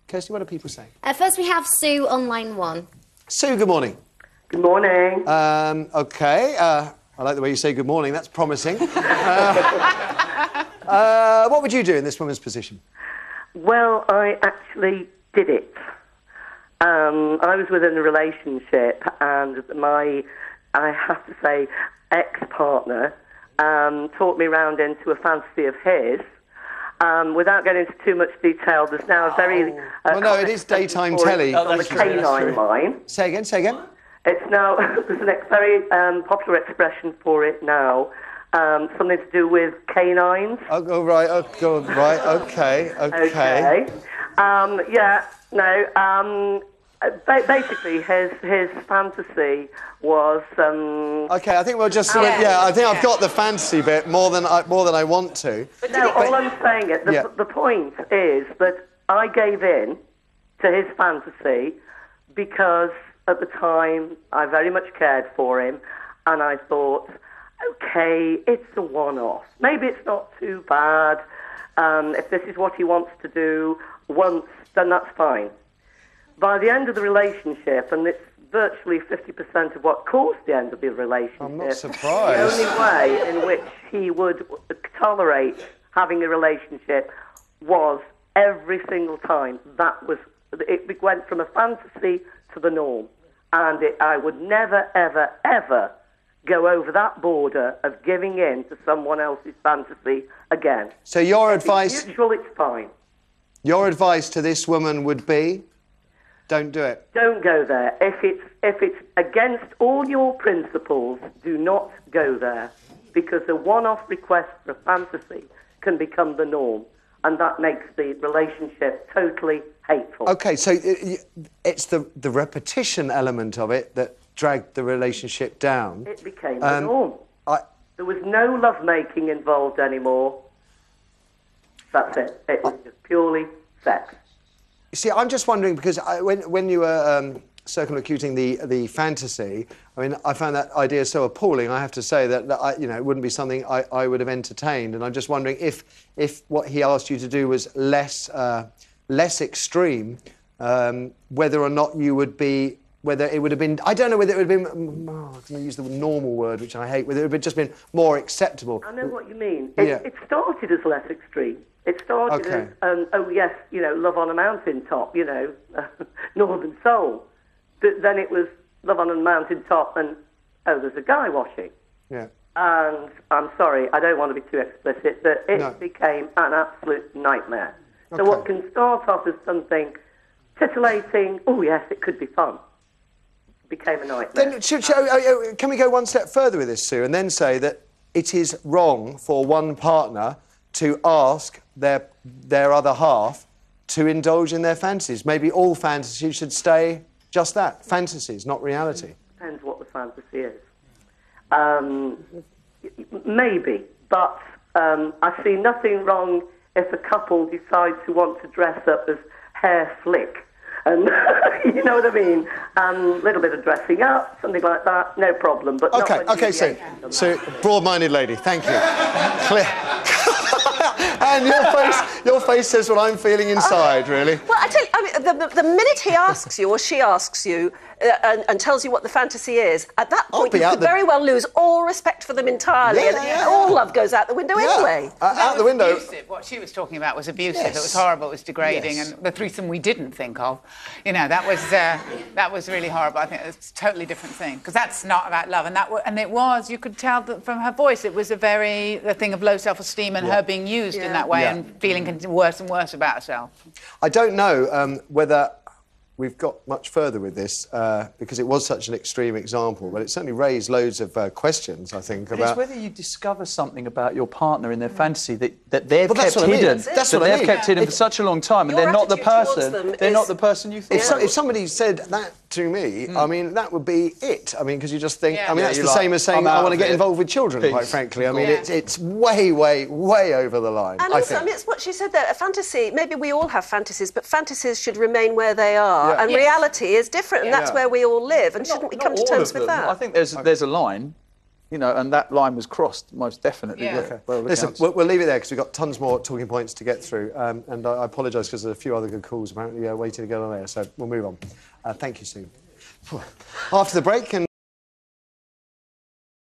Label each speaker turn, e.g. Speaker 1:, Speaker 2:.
Speaker 1: Kirsty, what are people saying?
Speaker 2: First we have Sue on line 1.
Speaker 1: Sue, good morning.
Speaker 3: Good morning.
Speaker 1: OK. I like the way you say good morning. That's promising. What would you do in this woman's position?
Speaker 3: Well, I actually did it. I was within a relationship, and I have to say, ex-partner talked me round into a fantasy of his. Without getting into too much detail, there's now a very...
Speaker 1: well, no, it is daytime telly.
Speaker 3: On the canine line.
Speaker 1: Say again, say again.
Speaker 3: It's now... there's a very popular expression for it now. Something to do with canines.
Speaker 1: Oh, right, right, OK.
Speaker 3: Basically, his fantasy was...
Speaker 1: OK, I think we'll just... I think I've got the fantasy bit more than I want to.
Speaker 3: No, all I'm saying is, the point is that I gave in to his fantasy because at the time I very much cared for him, and I thought, OK, it's a one-off. Maybe it's not too bad. If this is what he wants to do once, then that's fine. By the end of the relationship, and it's virtually 50% of what caused the end of the relationship...
Speaker 1: I'm not surprised.
Speaker 3: The only way in which he would tolerate having a relationship was every single time. It went from a fantasy to the norm. And I would never, ever, ever go over that border of giving in to someone else's fantasy again.
Speaker 1: So your advice...
Speaker 3: If it's mutual, it's fine.
Speaker 1: Your advice to this woman would be... Don't do it.
Speaker 3: Don't go there. If it's against all your principles, do not go there. Because a one-off request for a fantasy can become the norm. And that makes the relationship totally hateful.
Speaker 1: OK, so it's the repetition element of it that dragged the relationship down.
Speaker 3: It became the norm. There was no love-making involved anymore. That's it. It was just purely sex.
Speaker 1: See, I'm just wondering, because when you were circumlocuting the fantasy, I mean, I found that idea so appalling, I have to say, that it wouldn't be something I would have entertained. And I'm just wondering if what he asked you to do was less extreme, whether or not you would be... Whether it would have been... I don't know whether it would have been... I'm going to use the normal word, which I hate. Whether it would have just been more acceptable.
Speaker 3: I know what you mean. It started as less extreme. It started as, oh, yes, love on a mountaintop, Northern Soul. But then it was love on a mountaintop and, oh, there's a guy washing.
Speaker 1: Yeah.
Speaker 3: And I'm sorry, I don't want to be too explicit, but it became an absolute nightmare. So what can start off as something titillating, oh, yes, it could be fun, became a nightmare.
Speaker 1: Then, can we go one step further with this, Sue, and then say that it is wrong for one partner to ask their other half to indulge in their fantasies? Maybe all fantasies should stay just that, fantasies, not reality.
Speaker 3: Depends what the fantasy is. Maybe, but I see nothing wrong if a couple decides to want to dress up as hair flick. And you know what I mean? A little bit of dressing up, something like that, no problem. But
Speaker 1: OK, so broad-minded lady, thank you. Clear. And your face says what I'm feeling inside, really.
Speaker 4: Well, I tell you, I mean, the minute he asks you or she asks you and tells you what the fantasy is, at that point you could very well lose all respect for them entirely, and all love goes out the window anyway.
Speaker 5: Out the window. Abusive. What she was talking about was abusive. Yes. It was horrible. It was degrading, and the threesome we didn't think of, that was really horrible. I think it's a totally different thing, because that's not about love, and it was. You could tell that from her voice, it was the thing of low self-esteem and her being used in that way and feeling worse and worse about herself.
Speaker 1: I don't know whether we've got much further with this because it was such an extreme example, but it certainly raised loads of questions, I think, about...
Speaker 6: It's whether you discover something about your partner in their fantasy that they've kept hidden.
Speaker 1: That's what I mean.
Speaker 6: They've kept hidden for such a long time, and they're not the person. They're not the person you thought.
Speaker 1: If somebody said that to me, I mean, that would be it. I mean, because you just think... I mean, that's the same as saying I want to get involved with children, quite frankly. I mean, it's way, way, way over the line,
Speaker 4: And also, I mean, it's what she said there, a fantasy, maybe we all have fantasies, but fantasies should remain where they are. And reality is different, and that's where we all live, and shouldn't we come to terms with that?
Speaker 6: I think there's a line. you know, and that line was crossed, most definitely.
Speaker 5: Yeah.
Speaker 1: Okay. Listen, we'll leave it there because we've got tons more talking points to get through. And I apologise because there's a few other good calls apparently waiting to get on there. So we'll move on. Thank you, Sue. After the break, and